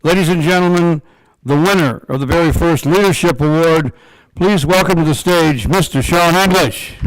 Ladies and gentlemen, the winner of the very first Leadership Award, please welcome to the stage Mr. Sean English.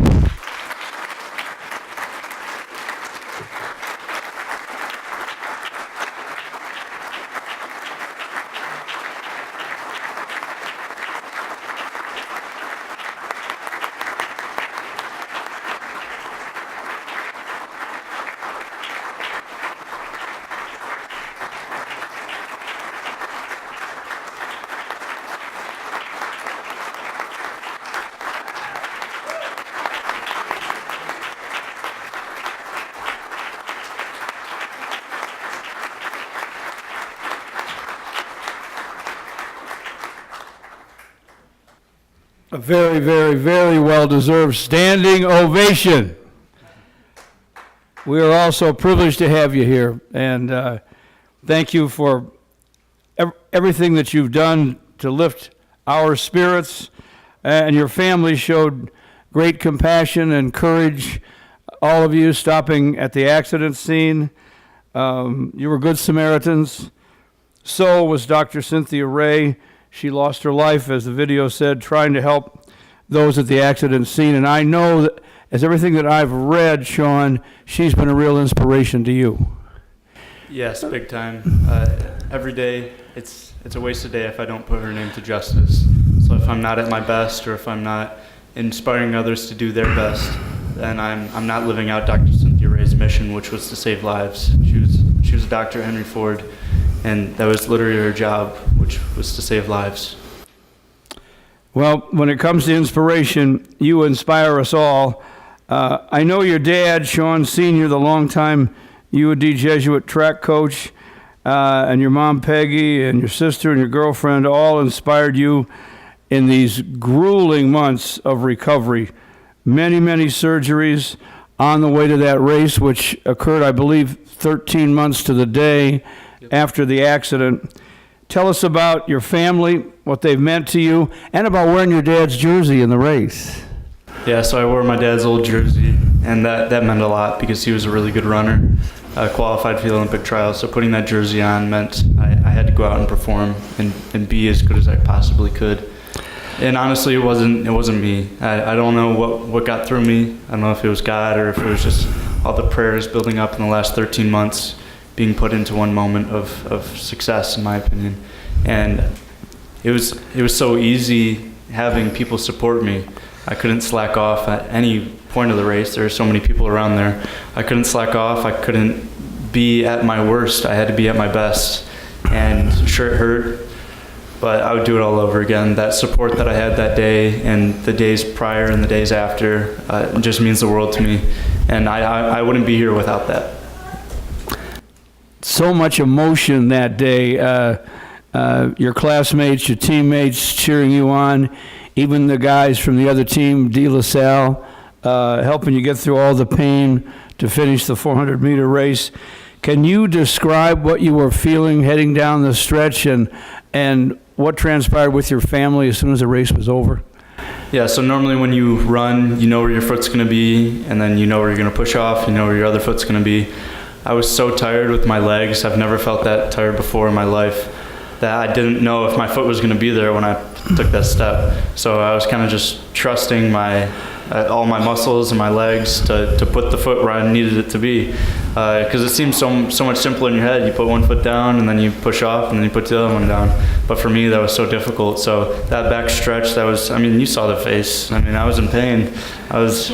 A very, very, very well-deserved standing ovation. We are also privileged to have you here, and thank you for everything that you've done to lift our spirits, and your family showed great compassion and courage, all of you stopping at the accident scene. You were good Samaritans. So was Dr. Cynthia Ray. She lost her life, as the video said, trying to help those at the accident scene. And I know that, as everything that I've read, Sean, she's been a real inspiration to you. Yes, big time. Every day, it's a wasted day if I don't put her name to justice. So if I'm not at my best, or if I'm not inspiring others to do their best, then I'm not living out Dr. Cynthia Ray's mission, which was to save lives. She was a doctor at Henry Ford, and that was literally her job, which was to save lives. Well, when it comes to inspiration, you inspire us all. I know your dad, Sean Sr., the longtime UAD Jesuit track coach, and your mom, Peggy, and your sister and your girlfriend all inspired you in these grueling months of recovery. Many, many surgeries on the way to that race, which occurred, I believe, 13 months to the day after the accident. Tell us about your family, what they've meant to you, and about wearing your dad's jersey in the race. Yeah, so I wore my dad's old jersey, and that meant a lot because he was a really good runner, qualified for the Olympic trials. So putting that jersey on meant I had to go out and perform and be as good as I possibly could. And honestly, it wasn't me. I don't know what got through me. I don't know if it was God or if it was just all the prayers building up in the last 13 months being put into one moment of success, in my opinion. And it was so easy having people support me. I couldn't slack off at any point of the race. There were so many people around there. I couldn't slack off. I couldn't be at my worst. I had to be at my best. And sure, it hurt, but I would do it all over again. That support that I had that day and the days prior and the days after just means the world to me. And I wouldn't be here without that. So much emotion that day. Your classmates, your teammates cheering you on, even the guys from the other team, De La Salle, helping you get through all the pain to finish the 400-meter race. Can you describe what you were feeling heading down the stretch and what transpired with your family as soon as the race was over? Yeah, so normally when you run, you know where your foot's going to be, and then you know where you're going to push off, you know where your other foot's going to be. I was so tired with my legs. I've never felt that tired before in my life, that I didn't know if my foot was going to be there when I took that step. So I was kind of just trusting all my muscles and my legs to put the foot where I needed it to be. Because it seems so much simpler in your head. You put one foot down and then you push off and then you put the other one down. But for me, that was so difficult. So that back stretch, you saw the face. I was in pain. I was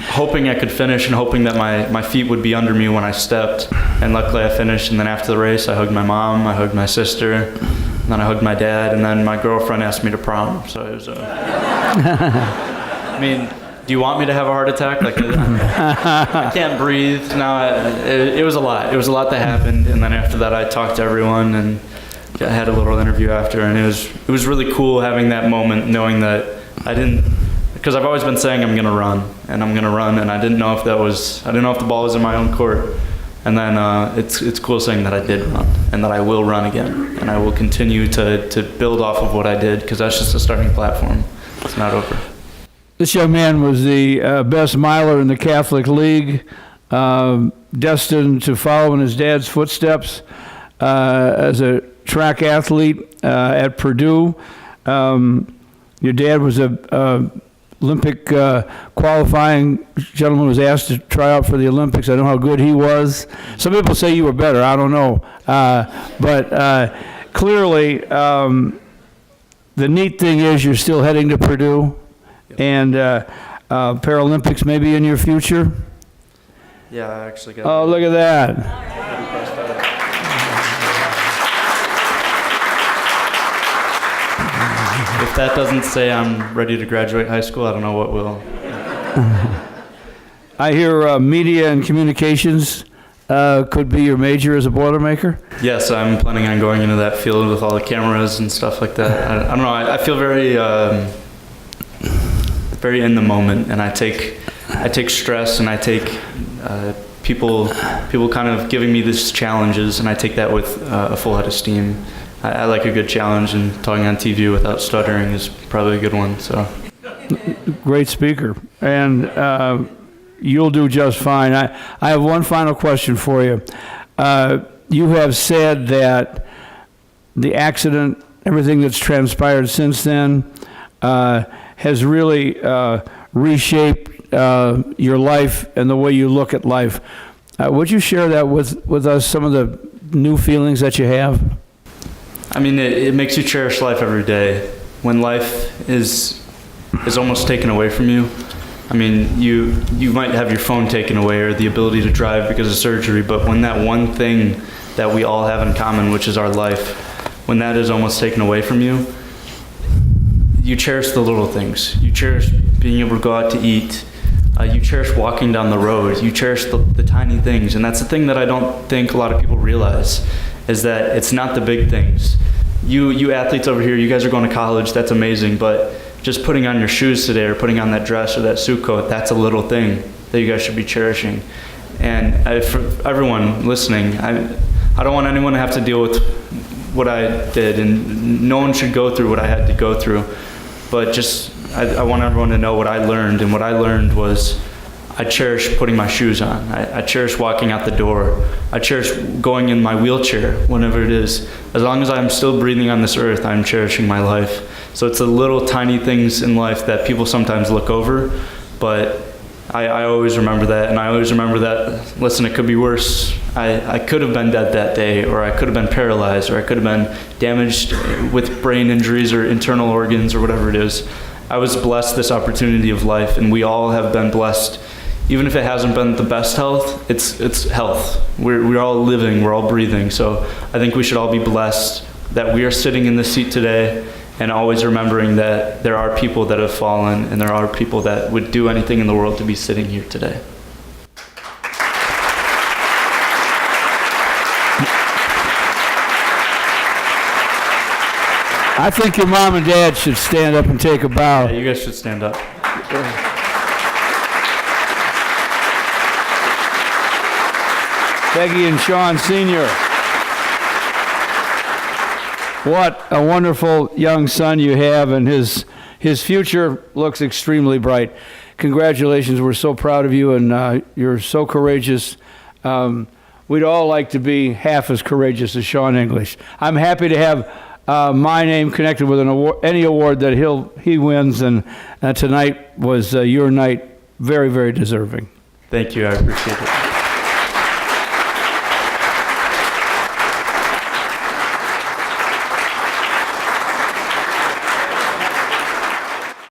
hoping I could finish and hoping that my feet would be under me when I stepped. And luckily I finished. And then after the race, I hugged my mom, I hugged my sister, and then I hugged my dad, and then my girlfriend asked me to prom. So it was do you want me to have a heart attack? I can't breathe now. It was a lot. It was a lot that happened, and then after that, I talked to everyone and I had a little interview after, and it was really cool having that moment, knowing that because I've always been saying I'm gonna run, and I didn't know if the ball was in my own court, and then it's cool saying that I did run, and that I will run again, and I will continue to build off of what I did, because that's just a starting platform. It's not over. This young man was the best miler in the Catholic League, destined to follow in his dad's footsteps. as a track athlete at Purdue. Your dad was a Olympic qualifying gentleman, was asked to try out for the Olympics. I know how good he was. Some people say you were better. I don't know. But clearly, the neat thing is you're still heading to Purdue, and Paralympics may be in your future. Yeah, I actually got. Oh, look at that. If that doesn't say I'm ready to graduate high school, I don't know what will. I hear media and communications could be your major as a Boilermaker. Yes, I'm planning on going into that field with all the cameras and stuff like that. I don't know. I feel very, very in the moment, and I take stress, and I take people kind of giving me these challenges, and I take that with a full head of steam. I like a good challenge, and talking on TV without stuttering is probably a good one. So, Great speaker, and you'll do just fine. I have one final question for you. You have said that the accident, everything that's transpired since then, has really reshaped your life and the way you look at life. Would you share that with us, some of the new feelings that you have? I mean, it makes you cherish life every day. When life is almost taken away from you, I mean, you might have your phone taken away or the ability to drive because of surgery, but when that one thing that we all have in common, which is our life, when that is almost taken away from you, you cherish the little things. You cherish being able to go out to eat. You cherish walking down the road. You cherish the tiny things. And that's the thing that I don't think a lot of people realize, is that it's not the big things. You athletes over here, you guys are going to college, that's amazing, but just putting on your shoes today or putting on that dress or that suit coat, that's a little thing that you guys should be cherishing. And for everyone listening, I don't want anyone to have to deal with what I did, and no one should go through what I had to go through. But just, I want everyone to know what I learned, and what I learned was I cherish putting my shoes on. I cherish walking out the door. I cherish going in my wheelchair, whenever it is. As long as I'm still breathing on this earth, I'm cherishing my life. So it's the little tiny things in life that people sometimes look over, but I always remember that, and I always remember that, listen, it could be worse. I could have been dead that day, or I could have been paralyzed, or I could have been damaged with brain injuries or internal organs or whatever it is. I was blessed this opportunity of life, and we all have been blessed. Even if it hasn't been the best health, it's health. We're all living, we're all breathing. So I think we should all be blessed that we are sitting in this seat today, and always remembering that there are people that have fallen, and there are people that would do anything in the world to be sitting here today. I think your mom and dad should stand up and take a bow. Yeah, you guys should stand up. Peggy and Sean Sr. What a wonderful young son you have, and his future looks extremely bright. Congratulations, we're so proud of you, and you're so courageous. We'd all like to be half as courageous as Sean English. I'm happy to have my name connected with an award, any award that he wins, and tonight was your night. Very, very deserving. Thank you, I appreciate it.